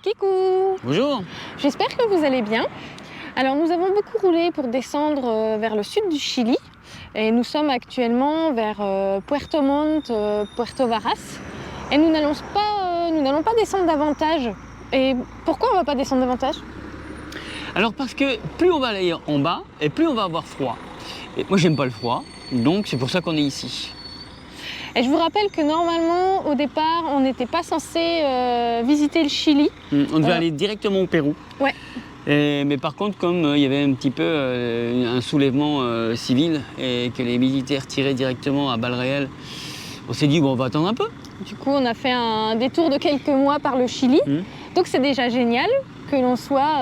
Kikou! Bonjour. J'espère que vous allez bien. Alors nous avons beaucoup roulé pour descendre vers le sud du Chili et nous sommes actuellement vers Puerto Montt, Puerto Varas et nous n'allons pas descendre davantage. Et pourquoi on ne va pas descendre davantage? Alors parce que plus on va aller en bas et plus on va avoir froid. Et moi j'aime pas le froid, donc c'est pour ça qu'on est ici. Et je vous rappelle que normalement au départ on n'était pas censé visiter le Chili. On devait aller directement au Pérou. Ouais. Mais par contre, comme il y avait un petit peu un soulèvement civil et que les militaires tiraient directement à balles réelles, on s'est dit bon, on va attendre un peu. Du coup, on a fait un détour de quelques mois par le Chili. Donc c'est déjà génial que l'on soit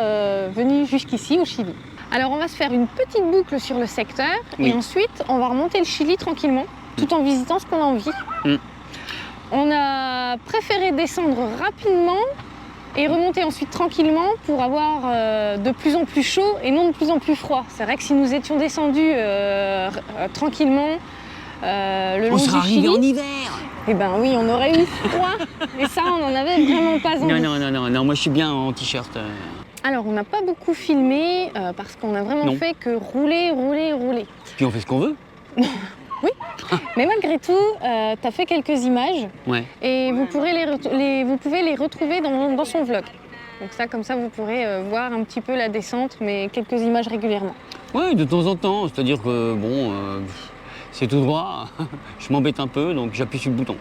venu jusqu'ici au Chili. Alors on va se faire une petite boucle sur le secteur et ensuite on va remonter le Chili tranquillement tout en visitant ce qu'on a envie. On a préféré descendre rapidement et remonter ensuite tranquillement pour avoir de plus en plus chaud et non de plus en plus froid. C'est vrai que si nous étions descendus tranquillement le long on serait du Chili, arrivé en hiver. eh ben oui, on aurait eu froid. Et ça, on n'en avait vraiment pas envie. Non, moi je suis bien en t-shirt. Alors, on n'a pas beaucoup filmé parce qu'on a vraiment fait que rouler. Puis on fait ce qu'on veut. Oui, mais malgré tout, tu as fait quelques images et vous pouvez les retrouver dans son vlog. Donc ça, comme ça, vous pourrez voir un petit peu la descente, mais quelques images régulièrement. Oui, de temps en temps, c'est-à-dire que bon, c'est tout droit, je m'embête un peu, donc j'appuie sur le bouton.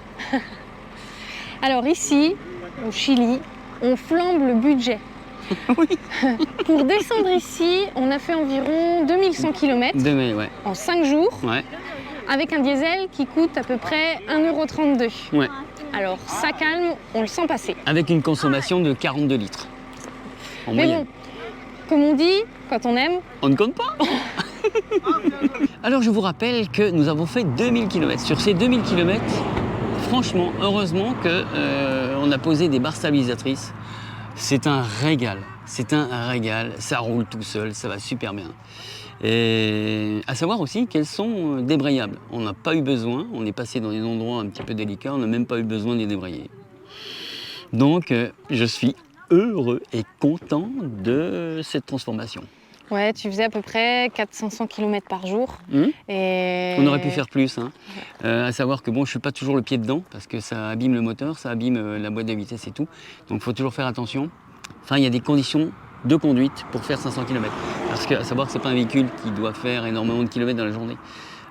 Alors ici, au Chili, on flambe le budget. Oui. Pour descendre ici, on a fait environ 2100 km en 5 jours. Avec un diesel qui coûte à peu près 1,32 €. Alors ça calme, on le sent passer. Avec une consommation de 42 litres en moyenne. Bon, comme on dit, quand on aime... On ne compte pas. Alors je vous rappelle que nous avons fait 2000 km. Sur ces 2000 km, franchement, heureusement qu'on a posé des barres stabilisatrices. C'est un régal, ça roule tout seul, ça va super bien. Et à savoir aussi qu'elles sont débrayables. On n'a pas eu besoin, on est passé dans des endroits un petit peu délicats, on n'a même pas eu besoin de les débrayer. Donc je suis heureux et content de cette transformation. Ouais, tu faisais à peu près 400-500 km par jour. Et... On aurait pu faire plus. À savoir que bon, je ne suis pas toujours le pied dedans parce que ça abîme le moteur, ça abîme la boîte de vitesse et tout. Donc il faut toujours faire attention. Enfin, il y a des conditions de conduite pour faire 500 km. Parce qu'à savoir que ce n'est pas un véhicule qui doit faire énormément de kilomètres dans la journée.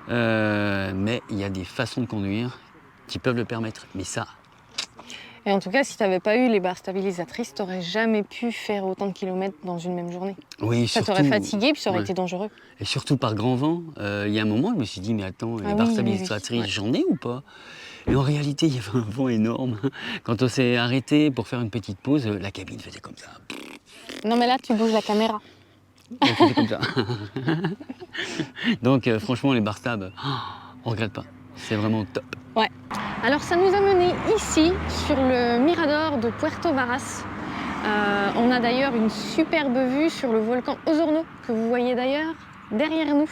Mais il y a des façons de conduire qui peuvent le permettre. Mais ça... Et en tout cas, si tu n'avais pas eu les barres stabilisatrices, tu n'aurais jamais pu faire autant de kilomètres dans une même journée. Oui, ça t'aurait fatigué, puis ça aurait été dangereux. Et surtout par grand vent. Il y a un moment, je me suis dit, mais attends, les barres stabilisatrices, j'en ai ou pas? Et en réalité, il y avait un vent énorme. Quand on s'est arrêté pour faire une petite pause, la cabine faisait comme ça. Non, mais là, tu bouges la caméra. Elle faisait comme ça. Donc, franchement, les barres stab, on regrette pas. C'est vraiment top. Ouais. Alors, ça nous a mené ici, sur le Mirador de Puerto Varas. On a d'ailleurs une superbe vue sur le volcan Osorno, que vous voyez d'ailleurs derrière nous.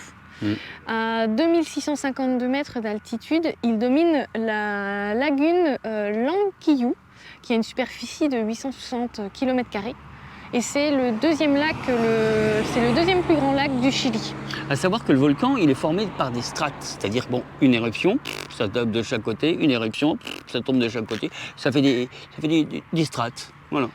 À 2652 mètres d'altitude, il domine la lagune Lanquillou, qui a une superficie de 860 km². Et c'est le deuxième plus grand lac du Chili. À savoir que le volcan, il est formé par des strates, c'est-à-dire bon, une éruption, ça tombe de chaque côté, une éruption, ça tombe de chaque côté, ça fait des strates, voilà.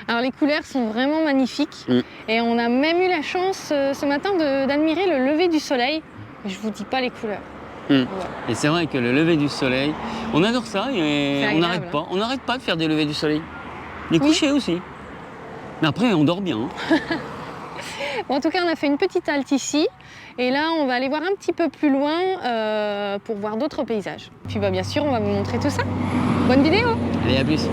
Alors les couleurs sont vraiment magnifiques et on a même eu la chance ce matin d'admirer le lever du soleil. Mais je vous dis pas les couleurs. Et c'est vrai que le lever du soleil, on adore ça et on n'arrête pas de faire des levées du soleil. Les couchers aussi. Mais après, on dort bien. Bon, en tout cas, on a fait une petite halte ici. Et là, on va aller voir un petit peu plus loin pour voir d'autres paysages. Puis bien sûr, on va vous montrer tout ça. Bonne vidéo! Allez, à plus!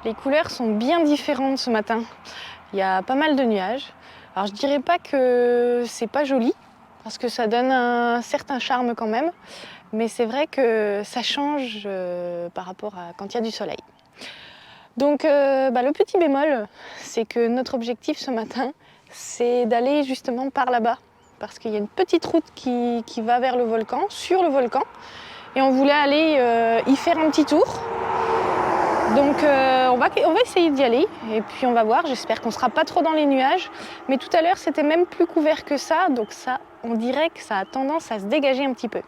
Les couleurs sont bien différentes ce matin. Il y a pas mal de nuages. Alors je dirais pas que c'est pas joli, parce que ça donne un certain charme quand même, mais c'est vrai que ça change par rapport à quand il y a du soleil. Donc le petit bémol, c'est que notre objectif ce matin, c'est d'aller justement par là-bas, parce qu'il y a une petite route qui va vers le volcan, sur le volcan, et on voulait aller y faire un petit tour. Donc on va essayer d'y aller et puis on va voir, j'espère qu'on ne sera pas trop dans les nuages. Mais tout à l'heure c'était même plus couvert que ça, donc ça, on dirait que ça a tendance à se dégager un petit peu.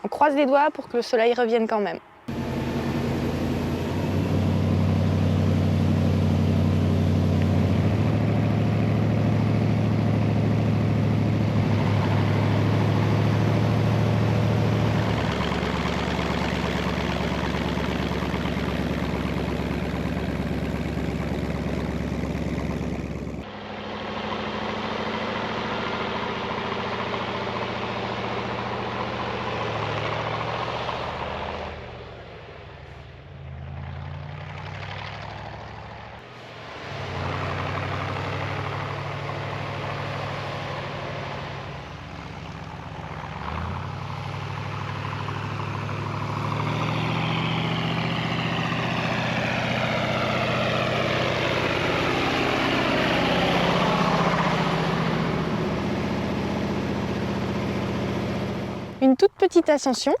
On croise les doigts pour que le soleil revienne quand même. Une toute petite ascension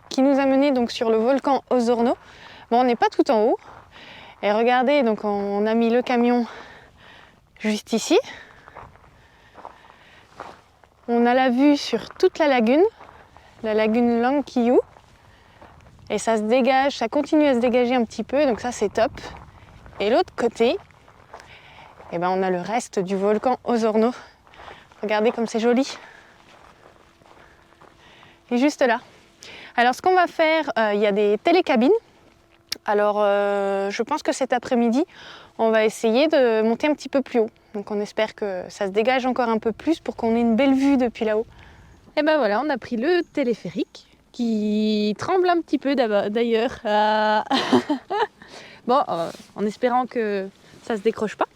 qui nous a mené donc sur le volcan Osorno. Bon, on n'est pas tout en haut. Et regardez, donc on a mis le camion juste ici. On a la vue sur toute la lagune Langkiyu. Et ça se dégage, ça continue à se dégager un petit peu, donc ça c'est top. Et l'autre côté, on a le reste du volcan Osorno. Regardez comme c'est joli. Et juste là. Alors ce qu'on va faire, il y a des télécabines. Alors je pense que cet après-midi, on va essayer de monter un petit peu plus haut. Donc on espère que ça se dégage encore un peu plus pour qu'on ait une belle vue depuis là-haut. Et ben voilà, on a pris le téléphérique qui tremble un petit peu d'ailleurs. Bon, en espérant que ça se décroche pas.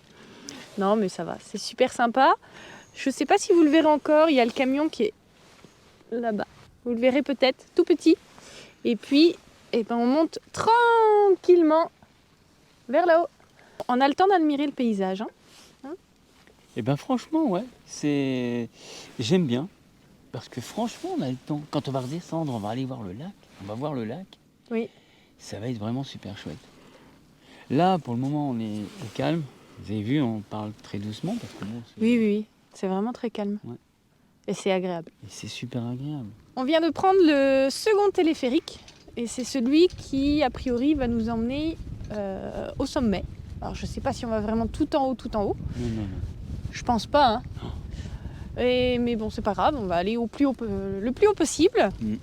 Non mais ça va, c'est super sympa. Je sais pas si vous le verrez encore, il y a le camion qui est là-bas. Vous le verrez peut-être, tout petit. Et puis, on monte tranquillement vers là-haut. On a le temps d'admirer le paysage. Franchement, ouais, j'aime bien. Parce que franchement, on a le temps. Quand on va redescendre, on va aller voir le lac. On va voir le lac. Oui. Ça va être vraiment super chouette. Là, pour le moment, on est au calme. Vous avez vu, on parle très doucement. Parce que Oui. C'est vraiment très calme. Ouais. Et c'est agréable. Et c'est super agréable. On vient de prendre le second téléphérique. Et c'est celui qui, a priori, va nous emmener au sommet. Alors, je ne sais pas si on va vraiment tout en haut. Non. Je pense pas. Hein. Mais bon, c'est pas grave. On va aller le plus haut possible. Mm.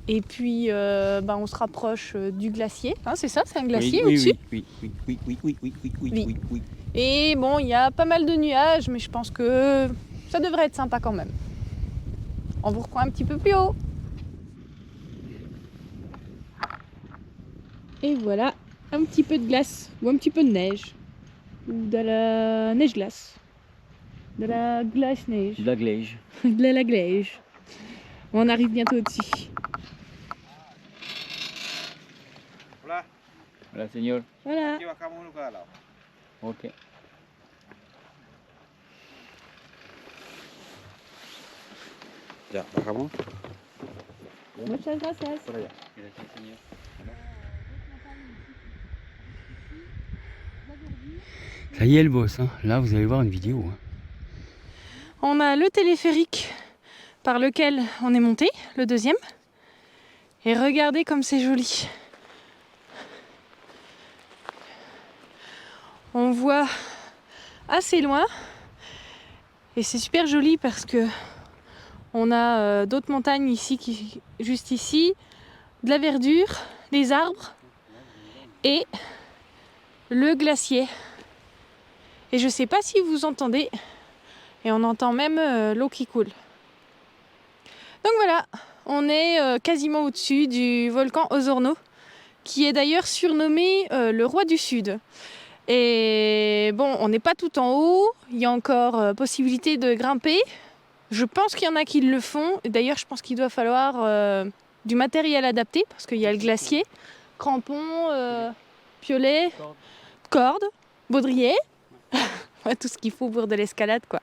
Et puis, on se rapproche du glacier. Hein, c'est ça, c'est un glacier au-dessus. Oui. Et bon, il y a pas mal de nuages, mais je pense que ça devrait être sympa quand même. On vous reprend un petit peu plus haut. Et voilà, un petit peu de glace, ou un petit peu de neige. Ou de la neige-glace. De la glace-neige. De la glaise. De la glaise. On arrive bientôt au-dessus. Hola, señor. Voilà. Ok. Ya, bajamos. Muchas gracias. Por allá. Gracias, señor. Ça y est, le boss. Hein. Là, vous allez voir une vidéo. Hein. On a le téléphérique par lequel on est monté, le deuxième. Et regardez comme c'est joli. On voit assez loin. Et c'est super joli parce que on a d'autres montagnes ici, juste ici, de la verdure, des arbres et le glacier. Et je ne sais pas si vous entendez, et on entend même l'eau qui coule. Donc voilà, on est quasiment au-dessus du volcan Osorno. qui est d'ailleurs surnommé le roi du Sud. Et bon, on n'est pas tout en haut, il y a encore possibilité de grimper. Je pense qu'il y en a qui le font. D'ailleurs, je pense qu'il doit falloir du matériel adapté parce qu'il y a le glacier, crampons, piolets, cordes, baudrier, tout ce qu'il faut pour de l'escalade, quoi.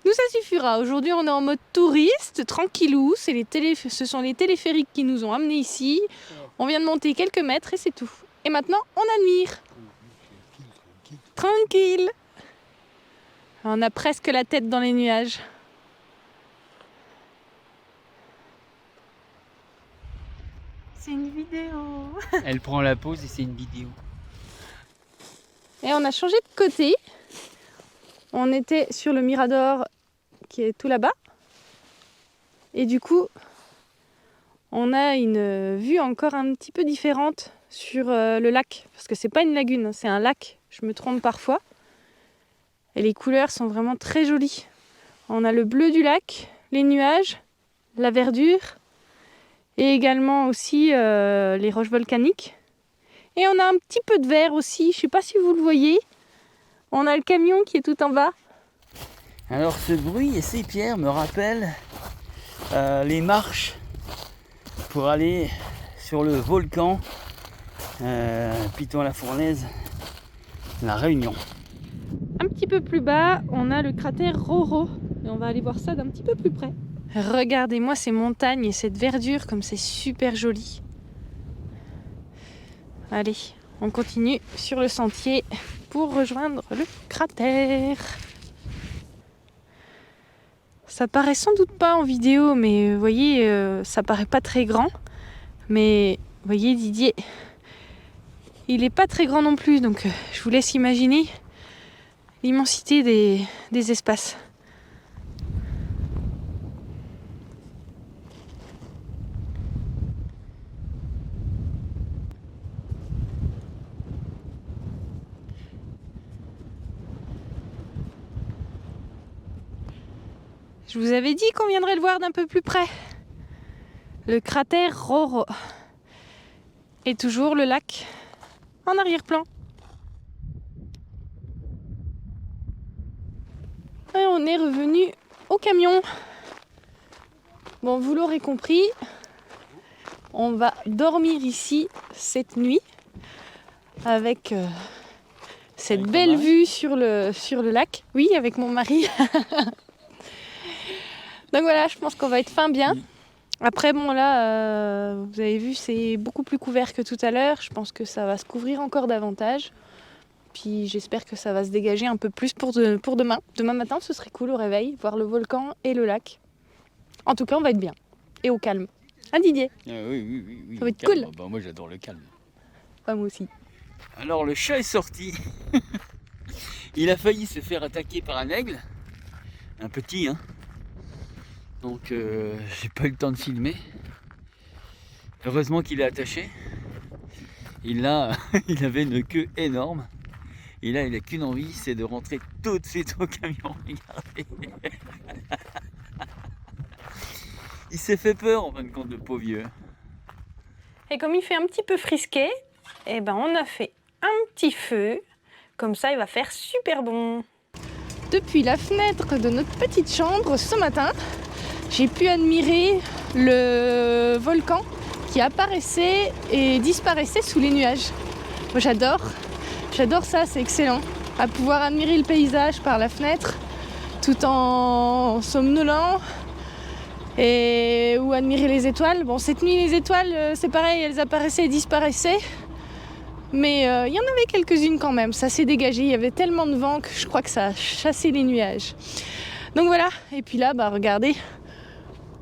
Nous, ça suffira. Aujourd'hui, on est en mode touriste, tranquillou. Ce sont les téléphériques qui nous ont amenés ici. On vient de monter quelques mètres et c'est tout. Et maintenant, on admire. Tranquille. On a presque la tête dans les nuages. C'est une vidéo. Elle prend la pause et c'est une vidéo. Et on a changé de côté. On était sur le Mirador qui est tout là-bas. Et du coup, on a une vue encore un petit peu différente sur le lac. Parce que c'est pas une lagune, c'est un lac. Je me trompe parfois. Et les couleurs sont vraiment très jolies. On a le bleu du lac, les nuages, la verdure. Et également aussi les roches volcaniques. Et on a un petit peu de vert aussi, je ne sais pas si vous le voyez. On a le camion qui est tout en bas. Alors ce bruit et ces pierres me rappellent les marches pour aller sur le volcan Piton-la-Fournaise, la Réunion. Un petit peu plus bas, on a le cratère Roro. Et on va aller voir ça d'un petit peu plus près. Regardez-moi ces montagnes et cette verdure comme c'est super joli. Allez, on continue sur le sentier pour rejoindre le cratère. Ça paraît sans doute pas en vidéo, mais vous voyez, ça paraît pas très grand. Mais vous voyez, Didier, il est pas très grand non plus, donc je vous laisse imaginer l'immensité des espaces. Je vous avais dit qu'on viendrait le voir d'un peu plus près. Le cratère Roro. Et toujours le lac en arrière-plan. Et on est revenu au camion. Bon, vous l'aurez compris, on va dormir ici cette nuit avec cette belle vue sur le lac. Oui, avec mon mari. Donc voilà, je pense qu'on va être fin bien. Après, bon là, vous avez vu, c'est beaucoup plus couvert que tout à l'heure. Je pense que ça va se couvrir encore davantage. Puis j'espère que ça va se dégager un peu plus pour demain. Demain matin, ce serait cool au réveil, voir le volcan et le lac. En tout cas, on va être bien. Et au calme. Hein, Didier? Oui. Ça va être cool. Bah, moi, j'adore le calme. Moi aussi. Alors, le chat est sorti. Il a failli se faire attaquer par un aigle. Un petit, hein. Donc, j'ai pas eu le temps de filmer. Heureusement qu'il est attaché. Il avait une queue énorme. Et là, il n'a qu'une envie, c'est de rentrer tout de suite au camion. Regardez. Il s'est fait peur en fin de compte, le pauvre vieux. Et comme il fait un petit peu frisqué, eh ben on a fait un petit feu. Comme ça, il va faire super bon. Depuis la fenêtre de notre petite chambre ce matin, j'ai pu admirer le volcan qui apparaissait et disparaissait sous les nuages. Moi, j'adore ça, c'est excellent. À pouvoir admirer le paysage par la fenêtre tout en somnolant ou admirer les étoiles. Bon, cette nuit, les étoiles, c'est pareil, elles apparaissaient et disparaissaient. Mais il y en avait quelques-unes quand même, ça s'est dégagé. Il y avait tellement de vent que je crois que ça a chassé les nuages. Donc voilà, et puis là, regardez,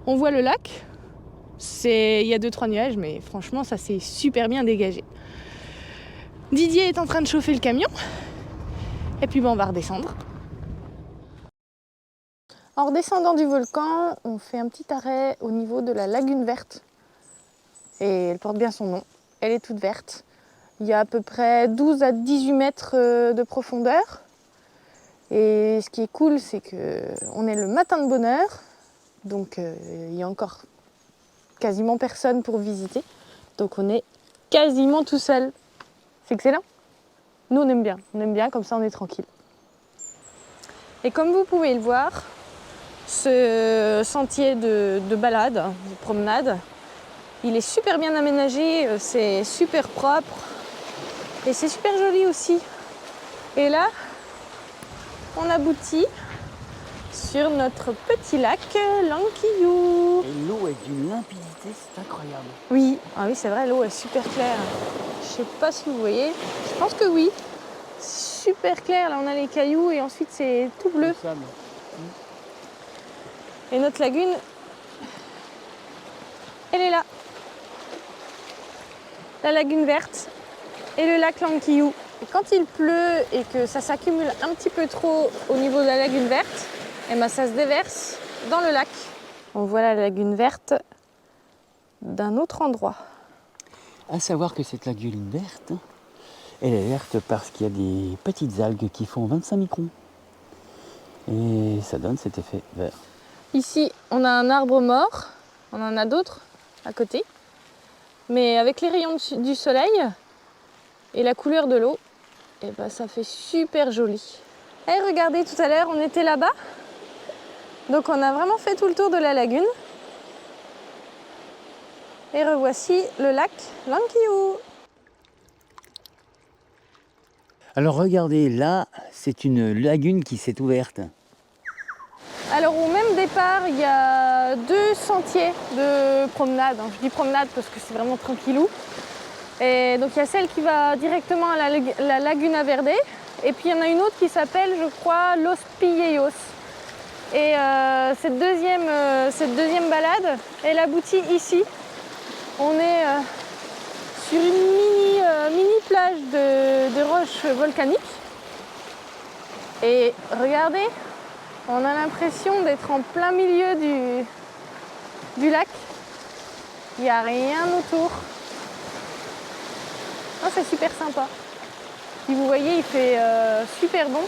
on voit le lac. Il y a 2-3 nuages, mais franchement, ça s'est super bien dégagé. Didier est en train de chauffer le camion. Et puis on va redescendre. En redescendant du volcan, on fait un petit arrêt au niveau de la lagune verte. Et elle porte bien son nom. Elle est toute verte. Il y a à peu près 12 à 18 mètres de profondeur. Et ce qui est cool, c'est qu'on est le matin de bonne heure. Donc il y a encore quasiment personne pour visiter. Donc on est quasiment tout seul. C'est excellent. Nous, on aime bien. On aime bien, comme ça, on est tranquille. Et comme vous pouvez le voir, ce sentier de balade, de promenade, il est super bien aménagé, c'est super propre et c'est super joli aussi. Et là, on aboutit sur notre petit lac Langquillou. Et l'eau est d'une limpidité, c'est incroyable. Oui, ah oui, c'est vrai, l'eau est super claire. Je sais pas si vous voyez, je pense que oui. Super clair, là on a les cailloux et ensuite c'est tout bleu. Le sable. Et notre lagune, elle est là. La lagune verte et le lac Langquillou. Et quand il pleut et que ça s'accumule un petit peu trop au niveau de la lagune verte, et ben ça se déverse dans le lac. On voit la lagune verte d'un autre endroit. À savoir que cette lagune verte, elle est verte parce qu'il y a des petites algues qui font 25 microns. Et ça donne cet effet vert. Ici, on a un arbre mort, on en a d'autres à côté. Mais avec les rayons du soleil et la couleur de l'eau, et ben ça fait super joli. Et regardez, tout à l'heure, on était là-bas. Donc on a vraiment fait tout le tour de la lagune. Et revoici le lac Langquillou. Alors regardez, là, c'est une lagune qui s'est ouverte. Alors au même départ, il y a 2 sentiers de promenade. Je dis promenade parce que c'est vraiment tranquillou. Et donc il y a celle qui va directement à la lagune à Verde. Et puis il y en a une autre qui s'appelle, je crois, Los Pillellos. Et cette deuxième balade, elle aboutit ici. On est sur une mini plage de roches volcaniques. Et regardez, on a l'impression d'être en plein milieu du lac. Il n'y a rien autour. Oh, c'est super sympa. Si vous voyez, il fait super bon.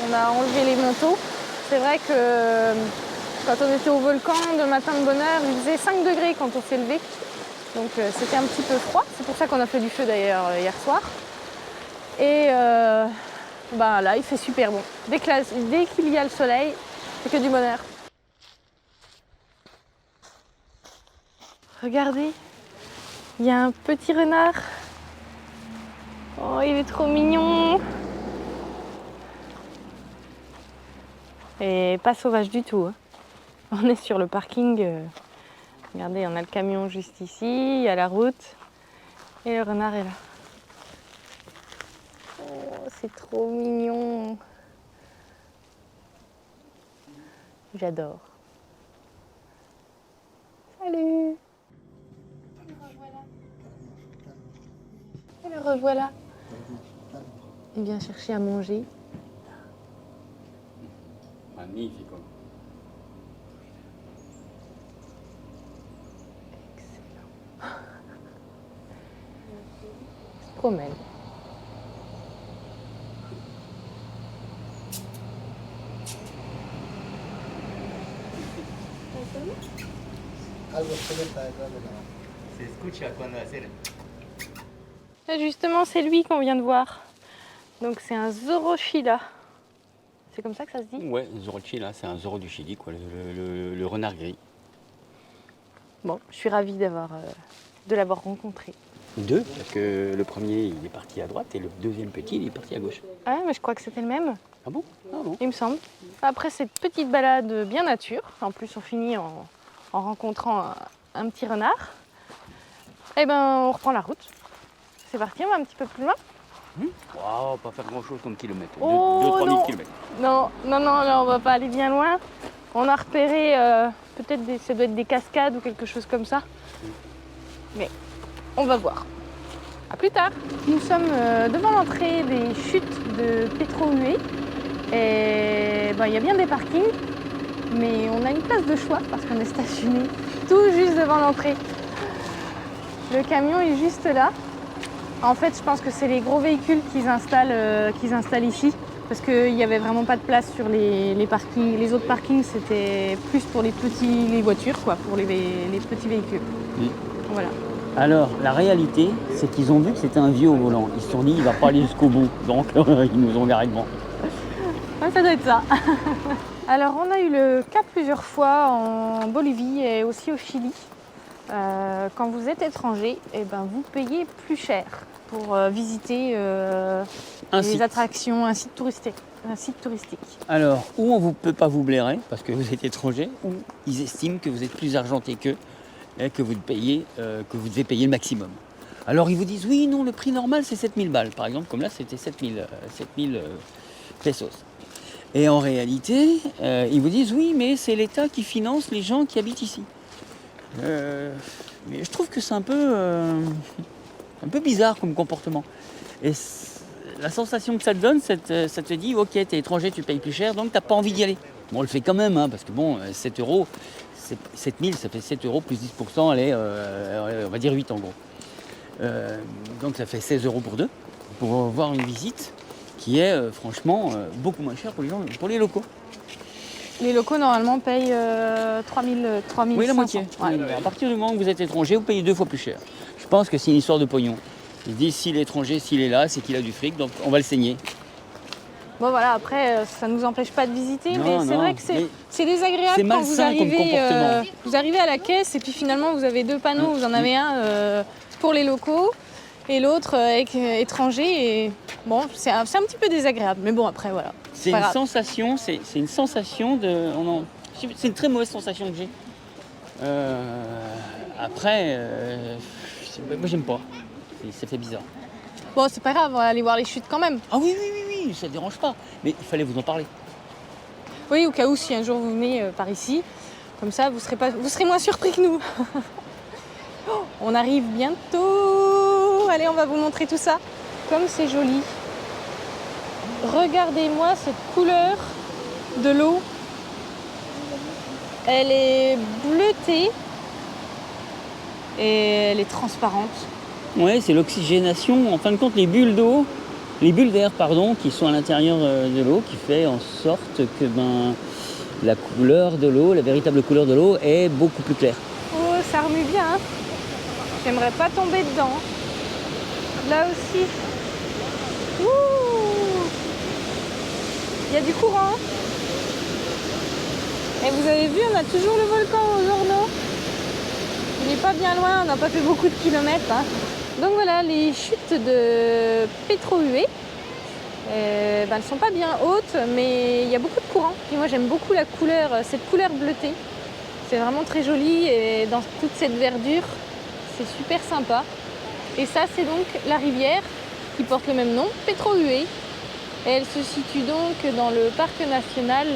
On a enlevé les manteaux. C'est vrai que quand on était au volcan de matin de bonne heure, il faisait 5 degrés quand on s'est levé. Donc c'était un petit peu froid. C'est pour ça qu'on a fait du feu d'ailleurs hier soir. Et là, il fait super bon. Dès qu'il y a le soleil, c'est que du bonheur. Regardez, il y a un petit renard. Oh, il est trop mignon. Et pas sauvage du tout. Hein. On est sur le parking. Regardez, on a le camion juste ici, il y a la route. Et le renard est là. Oh, c'est trop mignon. J'adore. Salut. Et le revoilà. Il vient chercher à manger. Magnifique. Excellent. Il se promène. Et justement, c'est lui qu'on vient de voir. Donc c'est un Zorochila. C'est comme ça que ça se dit? Ouais, Zorochila, c'est un Zoro du Chili, quoi, le renard gris. Bon, je suis ravie de l'avoir rencontré. 2, parce que le premier il est parti à droite et le deuxième petit il est parti à gauche. Ah, mais je crois que c'était le même. Ah bon? Ah bon. Il me semble. Après cette petite balade bien nature, en plus on finit en rencontrant un petit renard, et ben on reprend la route. C'est parti, on va un petit peu plus loin. Wow, pas faire grand chose comme kilomètre. Oh, 2-3 000 non. kilomètres. Non, là on va pas aller bien loin. On a repéré peut-être ça doit être des cascades ou quelque chose comme ça. Mais on va voir. A plus tard. Nous sommes devant l'entrée des chutes de Petrohue. Et il y a bien des parkings, mais on a une place de choix parce qu'on est stationné tout juste devant l'entrée. Le camion est juste là. En fait, je pense que c'est les gros véhicules qu'ils installent ici parce qu'il n'y avait vraiment pas de place sur les parkings. Les autres parkings, c'était plus pour les voitures, quoi, pour les petits véhicules. Voilà. Alors, la réalité, c'est qu'ils ont vu que c'était un vieux au volant. Ils se sont dit, il va pas aller jusqu'au bout. Donc, ils nous ont garé devant. Ouais, ça doit être ça. Alors, on a eu le cas plusieurs fois en Bolivie et aussi au Chili. Quand vous êtes étranger, eh ben, vous payez plus cher pour visiter les attractions, un site touristique. Alors, ou on ne peut pas vous blairer parce que vous êtes étranger, ou ils estiment que vous êtes plus argenté qu'eux et que vous devez payer le maximum. Alors ils vous disent oui, non, le prix normal c'est 7000 balles. Par exemple, comme là c'était 7000 pesos. Et en réalité, ils vous disent oui, mais c'est l'État qui finance les gens qui habitent ici. Mais je trouve que c'est un peu bizarre comme comportement. Et la sensation que ça te donne, ça te dit ok, t'es étranger, tu payes plus cher, donc t'as pas envie d'y aller. Bon, on le fait quand même, hein, parce que bon, 7 euros, 7000, ça fait 7 euros plus 10%, allez, on va dire 8 en gros. Donc ça fait 16 euros pour deux, pour voir une visite qui est franchement beaucoup moins cher pour les locaux. Les locaux normalement payent 3000. Oui, la moitié. Ouais. À partir du moment où vous êtes étranger, vous payez 2 fois plus cher. Je pense que c'est une histoire de pognon. Ils disent si l'étranger, s'il est là, c'est qu'il a du fric, donc on va le saigner. Bon voilà, après ça ne nous empêche pas de visiter, non, mais c'est vrai que c'est désagréable c'est quand vous arrivez à la caisse et puis finalement vous avez deux panneaux, vous en avez un pour les locaux et l'autre étranger. Et bon, c'est un petit peu désagréable, mais bon après voilà. C'est une sensation, c'est une sensation de... c'est une très mauvaise sensation que j'ai. Après, moi j'aime pas, ça fait bizarre. Bon, c'est pas grave, on va aller voir les chutes quand même. Ah oui, ça dérange pas. Mais il fallait vous en parler. Oui, au cas où, si un jour vous venez par ici, comme ça, vous serez moins surpris que nous. On arrive bientôt. Allez, on va vous montrer tout ça. Comme c'est joli. Regardez-moi cette couleur de l'eau. Elle est bleutée et elle est transparente. Ouais, c'est l'oxygénation. En fin de compte, les bulles d'air, qui sont à l'intérieur de l'eau, qui fait en sorte que la couleur de l'eau, la véritable couleur de l'eau, est beaucoup plus claire. Oh, ça remue bien. Hein. J'aimerais pas tomber dedans. Là aussi. Ouh, il y a du courant. Et vous avez vu, on a toujours le volcan aux Hornos. Il n'est pas bien loin, on n'a pas fait beaucoup de kilomètres. Hein. Donc voilà, les chutes de Petro-Hué, elles ne sont pas bien hautes, mais il y a beaucoup de courant. Et moi j'aime beaucoup la couleur, cette couleur bleutée. C'est vraiment très joli et dans toute cette verdure, c'est super sympa. Et ça, c'est donc la rivière qui porte le même nom, Petro-Hué. Et elle se situe donc dans le parc national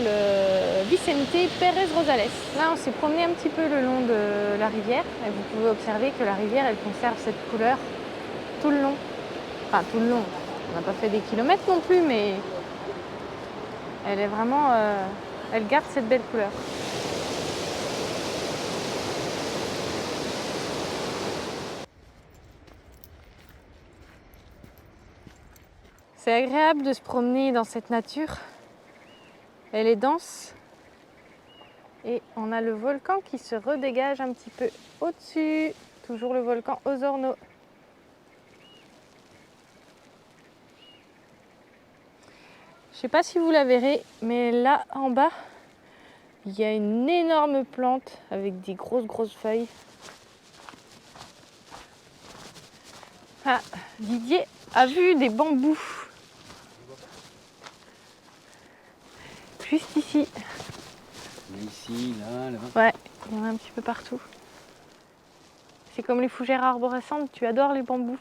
Vicente Pérez Rosales. Là, on s'est promené un petit peu le long de la rivière et vous pouvez observer que la rivière, elle conserve cette couleur tout le long. Enfin, tout le long. On n'a pas fait des kilomètres non plus, mais elle est vraiment... elle garde cette belle couleur. C'est agréable de se promener dans cette nature. Elle est dense. Et on a le volcan qui se redégage un petit peu au-dessus. Toujours le volcan Osorno. Je ne sais pas si vous la verrez, mais là en bas, il y a une énorme plante avec des grosses feuilles. Ah, Didier a vu des bambous. Juste ici. Ici, là. Ouais, il y en a un petit peu partout. C'est comme les fougères arborescentes, tu adores les bambous.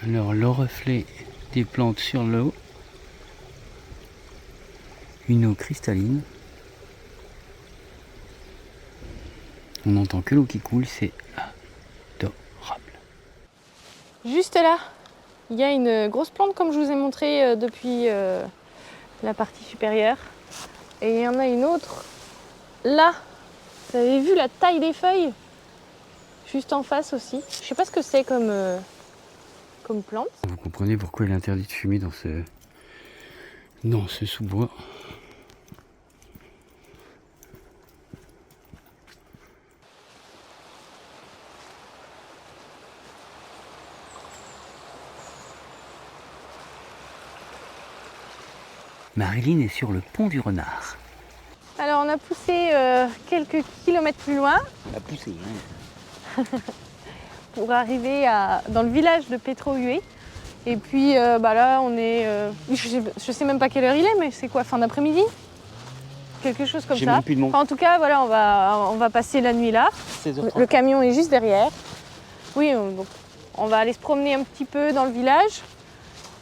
Alors, le reflet des plantes sur l'eau. Une eau cristalline. On n'entend que l'eau qui coule, c'est adorable. Juste là, il y a une grosse plante comme je vous ai montré depuis la partie supérieure. Et il y en a une autre là. Vous avez vu la taille des feuilles? juste en face aussi. Je sais pas ce que c'est comme plante. Vous comprenez pourquoi il est interdit de fumer dans ce sous-bois. Marilyn est sur le pont du Renard. Alors on a poussé quelques kilomètres plus loin. On a poussé, hein. Pour arriver dans le village de Petrohué. Et puis là on est, je sais même pas quelle heure il est, mais c'est quoi, fin d'après-midi? Quelque chose comme ça. J'ai même plus de nom. Enfin, en tout cas voilà, on va passer la nuit là. 16h30. Le camion est juste derrière. Oui, on va aller se promener un petit peu dans le village.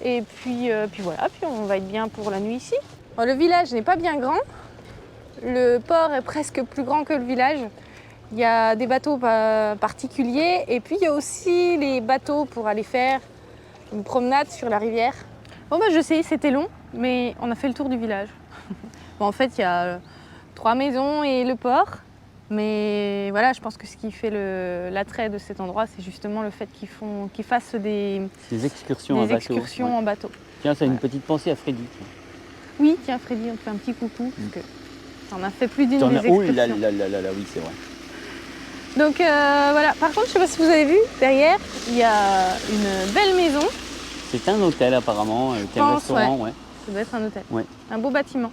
Et puis voilà, puis on va être bien pour la nuit ici. Bon, le village n'est pas bien grand. Le port est presque plus grand que le village. Il y a des bateaux particuliers et puis il y a aussi les bateaux pour aller faire une promenade sur la rivière. Bon je sais, c'était long, mais on a fait le tour du village. Bon, en fait, il y a 3 maisons et le port. Mais voilà, je pense que ce qui fait l'attrait de cet endroit, c'est justement le fait qu'ils fassent des excursions, en bateau. Tiens, ça a une petite pensée à Freddy. Oui, tiens Freddy, on te fait un petit coucou, parce que t'en as fait plus d'une des excursions. Oh là là, oui, c'est vrai. Donc voilà, par contre, je sais pas si vous avez vu, derrière, il y a une belle maison. C'est un hôtel apparemment, un restaurant, ouais. Ça doit être un hôtel, ouais. Un beau bâtiment.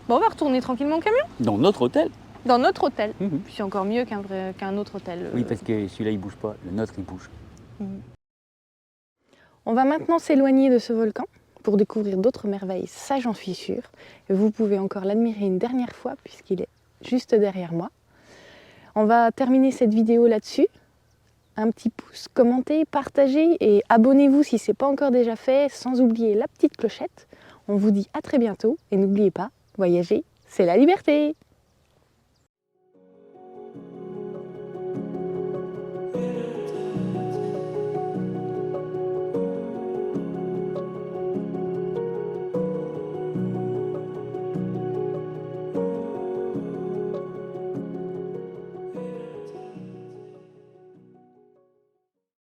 Bon, on va retourner tranquillement au camion. Dans notre hôtel? Dans notre hôtel. Puis c'est encore mieux qu'un autre hôtel. Oui, parce que celui-là, il bouge pas. Le nôtre, il bouge. On va maintenant s'éloigner de ce volcan pour découvrir d'autres merveilles, ça j'en suis sûre. Et vous pouvez encore l'admirer une dernière fois puisqu'il est juste derrière moi. On va terminer cette vidéo là-dessus. Un petit pouce, commentez, partagez et abonnez-vous si ce n'est pas encore déjà fait, sans oublier la petite clochette. On vous dit à très bientôt et n'oubliez pas, voyager, c'est la liberté!